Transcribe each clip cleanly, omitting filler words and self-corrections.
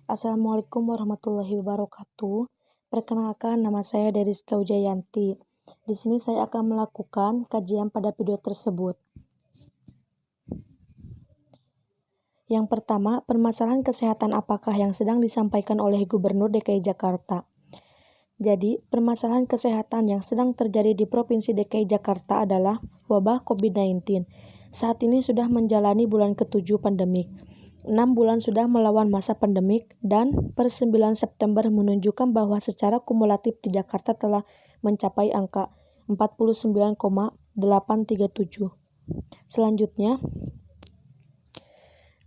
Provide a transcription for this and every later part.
Assalamualaikum warahmatullahi wabarakatuh. Perkenalkan, nama saya Deriska Wijayanti. Di sini saya akan melakukan kajian pada video tersebut. Yang pertama, permasalahan kesehatan apakah yang sedang disampaikan oleh Gubernur DKI Jakarta? Jadi, permasalahan kesehatan yang sedang terjadi di Provinsi DKI Jakarta adalah wabah COVID-19. Saat ini sudah menjalani bulan ke-7 pandemik. 6 bulan sudah melawan masa pandemik dan per 9 September menunjukkan bahwa secara kumulatif di Jakarta telah mencapai angka 49,837. Selanjutnya,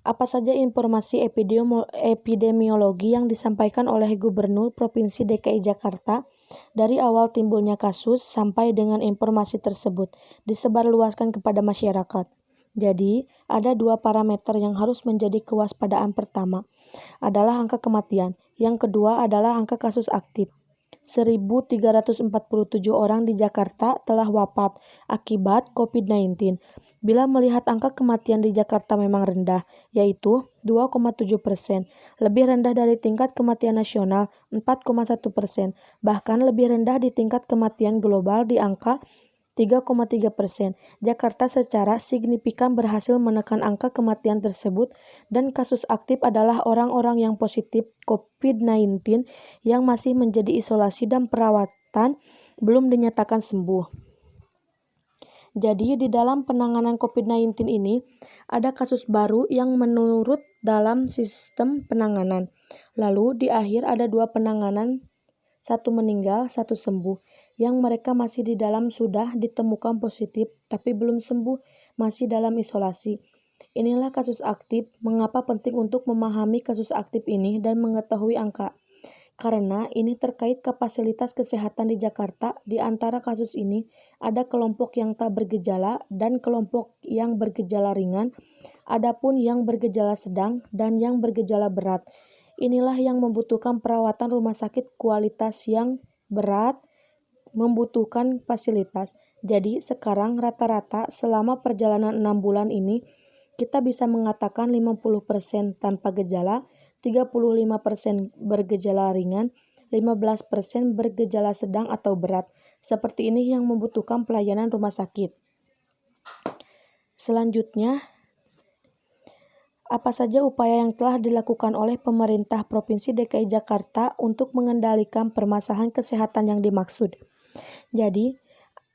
apa saja informasi epidemiologi yang disampaikan oleh Gubernur Provinsi DKI Jakarta dari awal timbulnya kasus sampai dengan informasi tersebut disebarluaskan kepada masyarakat? Jadi, ada dua parameter yang harus menjadi kewaspadaan. Pertama adalah angka kematian, yang kedua adalah angka kasus aktif. 1.347 orang di Jakarta telah wafat akibat COVID-19. Bila melihat angka kematian di Jakarta memang rendah, yaitu 2,7%, lebih rendah dari tingkat kematian nasional 4,1%, bahkan lebih rendah di tingkat kematian global di angka 3,3%. Jakarta secara signifikan berhasil menekan angka kematian tersebut dan kasus aktif adalah orang-orang yang positif COVID-19 yang masih menjadi isolasi dan perawatan belum dinyatakan sembuh. Jadi, di dalam penanganan COVID-19 ini, ada kasus baru yang menurut dalam sistem penanganan. Lalu, di akhir ada 2 penanganan, 1 meninggal, 1 sembuh. Yang mereka masih di dalam sudah ditemukan positif, tapi belum sembuh, masih dalam isolasi. Inilah kasus aktif. Mengapa penting untuk memahami kasus aktif ini dan mengetahui angka? Karena ini terkait kapasitas kesehatan di Jakarta. Di antara kasus ini, ada kelompok yang tak bergejala dan kelompok yang bergejala ringan, adapun yang bergejala sedang dan yang bergejala berat. Inilah yang membutuhkan perawatan rumah sakit kualitas yang berat, membutuhkan fasilitas. Jadi sekarang rata-rata selama perjalanan 6 bulan ini, kita bisa mengatakan 50% tanpa gejala, 35% bergejala ringan, 15% bergejala sedang atau berat. Seperti ini yang membutuhkan pelayanan rumah sakit. Selanjutnya, apa saja upaya yang telah dilakukan oleh pemerintah Provinsi DKI Jakarta untuk mengendalikan permasalahan kesehatan yang dimaksud? Jadi,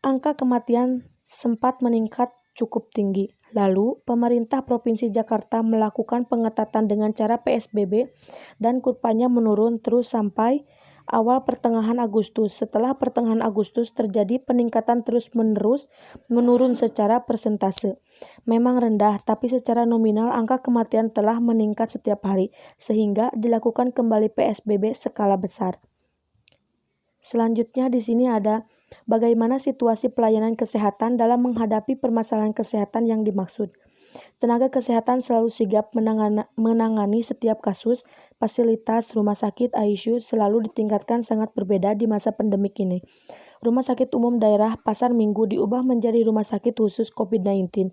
angka kematian sempat meningkat cukup tinggi. Lalu, pemerintah Provinsi Jakarta melakukan pengetatan dengan cara PSBB dan kurvanya menurun terus sampai awal pertengahan Agustus. Setelah pertengahan Agustus terjadi peningkatan terus-menerus menurun secara persentase. Memang rendah, tapi secara nominal angka kematian telah meningkat setiap hari, sehingga dilakukan kembali PSBB skala besar. Selanjutnya di sini ada bagaimana situasi pelayanan kesehatan dalam menghadapi permasalahan kesehatan yang dimaksud. Tenaga kesehatan selalu sigap menangani setiap kasus. Fasilitas rumah sakit ICU selalu ditingkatkan sangat berbeda di masa pandemik ini. Rumah sakit umum daerah Pasar Minggu diubah menjadi rumah sakit khusus COVID-19.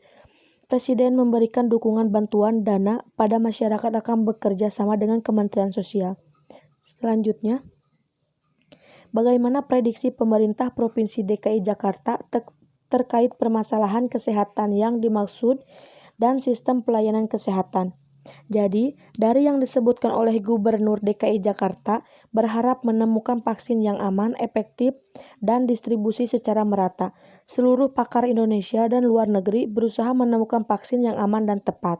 Presiden memberikan dukungan bantuan dana pada masyarakat akan bekerja sama dengan Kementerian Sosial. Selanjutnya, bagaimana prediksi pemerintah Provinsi DKI Jakarta terkait permasalahan kesehatan yang dimaksud dan sistem pelayanan kesehatan? Jadi, dari yang disebutkan oleh Gubernur DKI Jakarta, berharap menemukan vaksin yang aman, efektif, dan distribusi secara merata. Seluruh pakar Indonesia dan luar negeri berusaha menemukan vaksin yang aman dan tepat.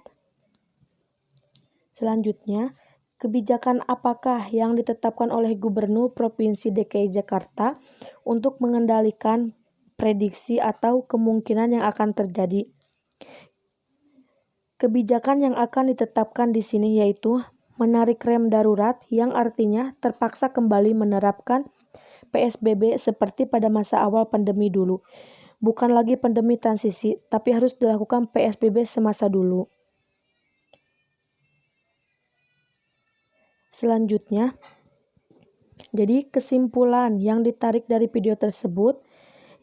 Selanjutnya, kebijakan apakah yang ditetapkan oleh Gubernur Provinsi DKI Jakarta untuk mengendalikan prediksi atau kemungkinan yang akan terjadi? Kebijakan yang akan ditetapkan di sini yaitu menarik rem darurat, yang artinya terpaksa kembali menerapkan PSBB seperti pada masa awal pandemi dulu. Bukan lagi pandemi transisi, tapi harus dilakukan PSBB semasa dulu. Selanjutnya, jadi kesimpulan yang ditarik dari video tersebut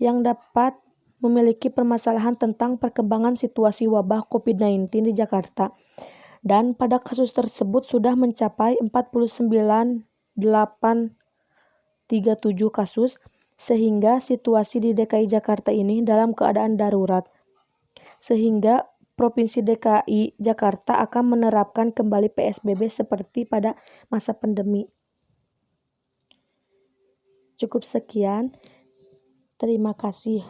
yang dapat memiliki permasalahan tentang perkembangan situasi wabah COVID-19 di Jakarta. dan pada kasus tersebut sudah mencapai 49.837 kasus, sehingga situasi di DKI Jakarta ini dalam keadaan darurat. Sehingga Provinsi DKI Jakarta akan menerapkan kembali PSBB seperti pada masa pandemi. Cukup sekian. Terima kasih.